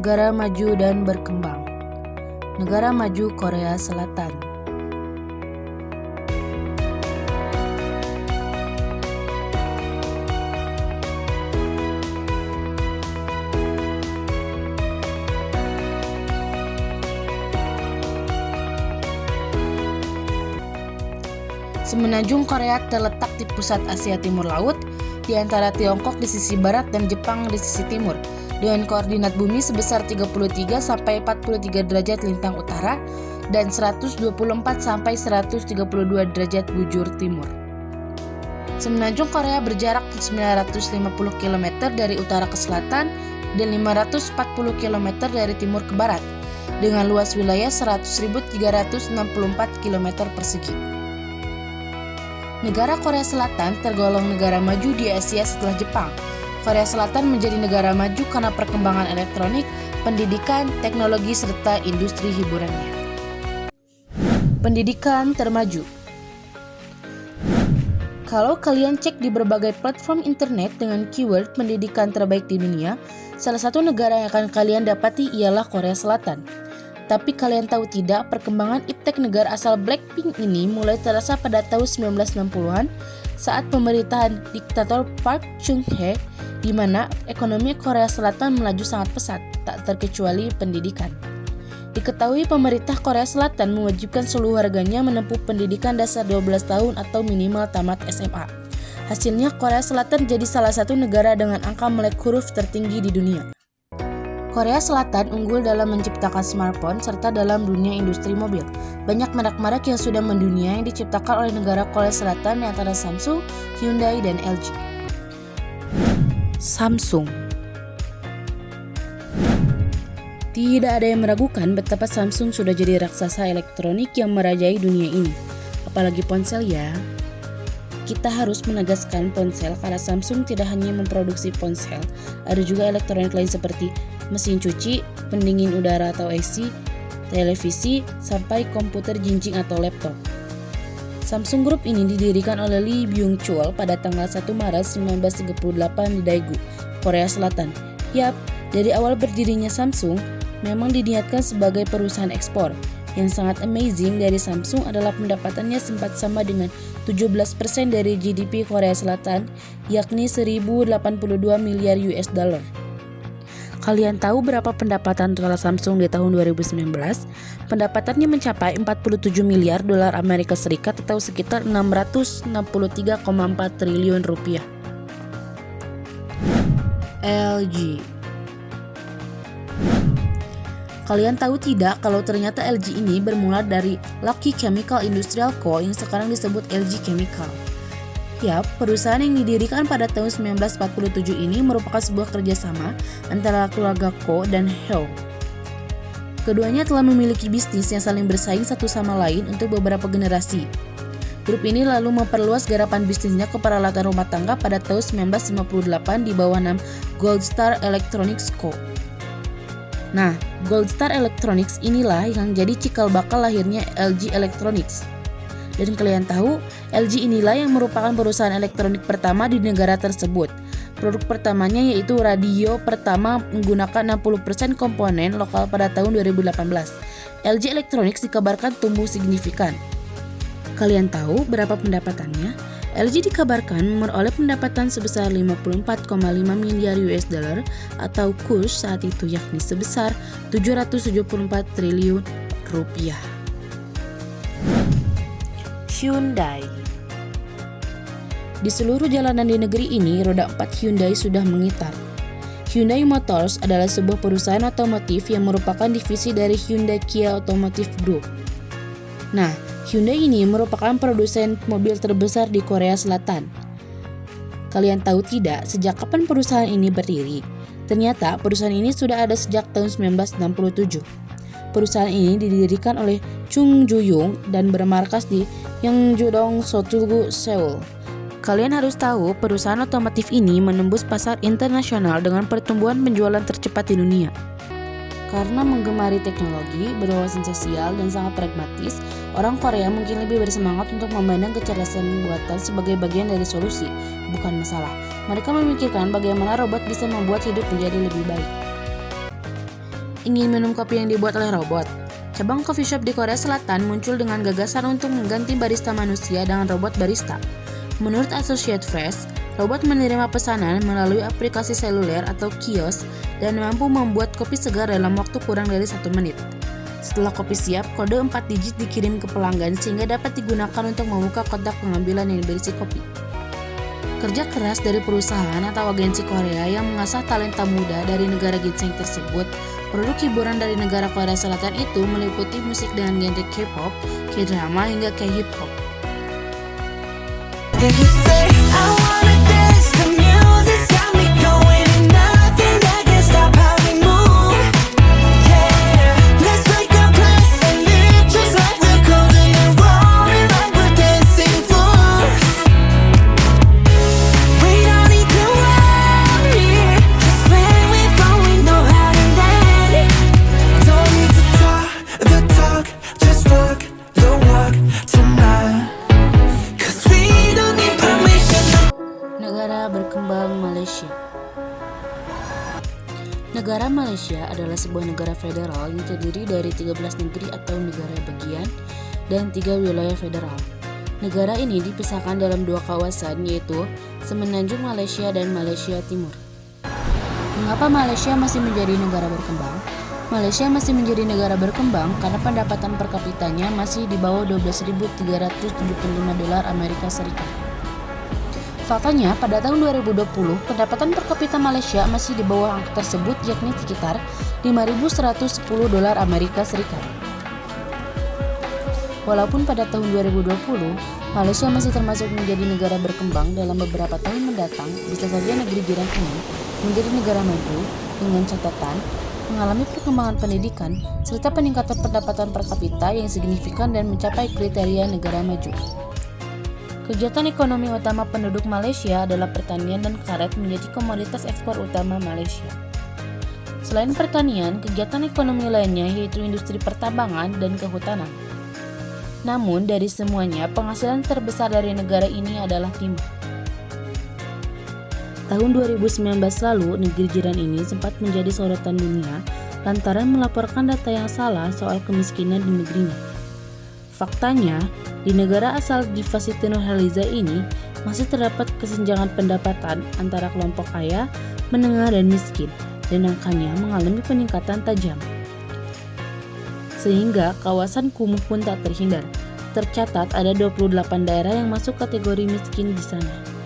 Negara maju dan berkembang. Negara maju Korea Selatan. Semenanjung Korea terletak di pusat Asia Timur Laut, di antara Tiongkok di sisi barat dan Jepang di sisi timur, dengan koordinat bumi sebesar 33 sampai 43 derajat lintang utara dan 124 sampai 132 derajat bujur timur. Semenanjung Korea berjarak 950 km dari utara ke selatan dan 540 km dari timur ke barat, dengan luas wilayah 100.364 km persegi. Negara Korea Selatan tergolong negara maju di Asia setelah Jepang. Korea Selatan menjadi negara maju karena perkembangan elektronik, pendidikan, teknologi, serta industri hiburannya. Pendidikan termaju. Kalau kalian cek di berbagai platform internet dengan keyword pendidikan terbaik di dunia, salah satu negara yang akan kalian dapati ialah Korea Selatan. Tapi kalian tahu tidak, perkembangan iptek negara asal Blackpink ini mulai terasa pada tahun 1960-an saat pemerintahan diktator Park Chung-hee, di mana ekonomi Korea Selatan melaju sangat pesat, tak terkecuali pendidikan. Diketahui pemerintah Korea Selatan mewajibkan seluruh warganya menempuh pendidikan dasar 12 tahun atau minimal tamat SMA. Hasilnya Korea Selatan jadi salah satu negara dengan angka melek huruf tertinggi di dunia. Korea Selatan unggul dalam menciptakan smartphone serta dalam dunia industri mobil. Banyak merek-merek yang sudah mendunia yang diciptakan oleh negara Korea Selatan antara Samsung, Hyundai, dan LG. Samsung. Tidak ada yang meragukan betapa Samsung sudah jadi raksasa elektronik yang merajai dunia ini. Apalagi ponsel ya. Kita harus menegaskan ponsel karena Samsung tidak hanya memproduksi ponsel, ada juga elektronik lain seperti mesin cuci, pendingin udara atau AC, televisi, sampai komputer jinjing atau laptop. Samsung Group ini didirikan oleh Lee Byung-chul pada tanggal 1 Maret 1938 di Daegu, Korea Selatan. Yap, dari awal berdirinya Samsung memang diniatkan sebagai perusahaan ekspor. Yang sangat amazing dari Samsung adalah pendapatannya sempat sama dengan 17% dari GDP Korea Selatan, yakni 1.082 miliar US dollar. Kalian tahu berapa pendapatan total Samsung di tahun 2019? Pendapatannya mencapai 47 miliar dolar Amerika Serikat atau sekitar 663,4 triliun rupiah. LG. Kalian tahu tidak kalau ternyata LG ini bermula dari Lucky Chemical Industrial Co. yang sekarang disebut LG Chemical. Yap, perusahaan yang didirikan pada tahun 1947 ini merupakan sebuah kerjasama antara keluarga Ko dan Heo. Keduanya telah memiliki bisnis yang saling bersaing satu sama lain untuk beberapa generasi. Grup ini lalu memperluas garapan bisnisnya ke peralatan rumah tangga pada tahun 1958 di bawah nama Gold Star Electronics Co. Nah, Gold Star Electronics inilah yang jadi cikal bakal lahirnya LG Electronics. Dan kalian tahu, LG inilah yang merupakan perusahaan elektronik pertama di negara tersebut. Produk pertamanya yaitu radio pertama menggunakan 60% komponen lokal pada tahun 2018. LG Electronics dikabarkan tumbuh signifikan. Kalian tahu berapa pendapatannya? LG dikabarkan memperoleh pendapatan sebesar 54,5 miliar US dollar atau kurs saat itu yakni sebesar 774 triliun rupiah. Hyundai. Di seluruh jalanan di negeri ini, roda 4 Hyundai sudah mengitar. Hyundai Motors adalah sebuah perusahaan otomotif yang merupakan divisi dari Hyundai Kia Automotive Group. Nah, Hyundai ini merupakan produsen mobil terbesar di Korea Selatan. Kalian tahu tidak, sejak kapan perusahaan ini berdiri? Ternyata perusahaan ini sudah ada sejak tahun 1967. Perusahaan ini didirikan oleh Chung Ju-young dan bermarkas di Yeongjudong, Sotulgu, Seoul. Kalian harus tahu, perusahaan otomotif ini menembus pasar internasional dengan pertumbuhan penjualan tercepat di dunia. Karena menggemari teknologi, berwawasan sosial, dan sangat pragmatis, orang Korea mungkin lebih bersemangat untuk memandang kecerdasan buatan sebagai bagian dari solusi, bukan masalah. Mereka memikirkan bagaimana robot bisa membuat hidup menjadi lebih baik. Ingin minum kopi yang dibuat oleh robot? Cabang coffee shop di Korea Selatan muncul dengan gagasan untuk mengganti barista manusia dengan robot barista. Menurut Associated Press, robot menerima pesanan melalui aplikasi seluler atau kios dan mampu membuat kopi segar dalam waktu kurang dari 1 menit. Setelah kopi siap, kode 4 digit dikirim ke pelanggan sehingga dapat digunakan untuk membuka kotak pengambilan yang berisi kopi. Kerja keras dari perusahaan atau agensi Korea yang mengasah talenta muda dari negara ginseng tersebut, produk hiburan dari negara Korea Selatan itu meliputi musik dengan genre K-pop, K-drama hingga K-hip-hop. Negara berkembang Malaysia. Negara Malaysia adalah sebuah negara federal yang terdiri dari 13 negeri atau negara bagian dan 3 wilayah federal. Negara ini dipisahkan dalam 2 kawasan, yaitu Semenanjung Malaysia dan Malaysia Timur. Mengapa Malaysia masih menjadi negara berkembang? Malaysia masih menjadi negara berkembang karena pendapatan per kapitanya masih di bawah 12.375 dolar Amerika Serikat. Faktanya, pada tahun 2020, pendapatan per kapita Malaysia masih di bawah angka tersebut, yakni sekitar 5.110 dolar Amerika Serikat. Walaupun pada tahun 2020, Malaysia masih termasuk menjadi negara berkembang, dalam beberapa tahun mendatang, bisa saja negeri jiran ini menjadi negara maju dengan catatan mengalami perkembangan pendidikan serta peningkatan pendapatan per kapita yang signifikan dan mencapai kriteria negara maju. Kegiatan ekonomi utama penduduk Malaysia adalah pertanian dan karet menjadi komoditas ekspor utama Malaysia. Selain pertanian, kegiatan ekonomi lainnya yaitu industri pertambangan dan kehutanan. Namun, dari semuanya, penghasilan terbesar dari negara ini adalah timah. Tahun 2019 lalu, negeri jiran ini sempat menjadi sorotan dunia lantaran melaporkan data yang salah soal kemiskinan di negerinya. Faktanya, di negara asal Diva Siti Nurhaliza ini masih terdapat kesenjangan pendapatan antara kelompok kaya, menengah, dan miskin, dan angkanya mengalami peningkatan tajam. Sehingga kawasan kumuh pun tak terhindar. Tercatat ada 28 daerah yang masuk kategori miskin di sana.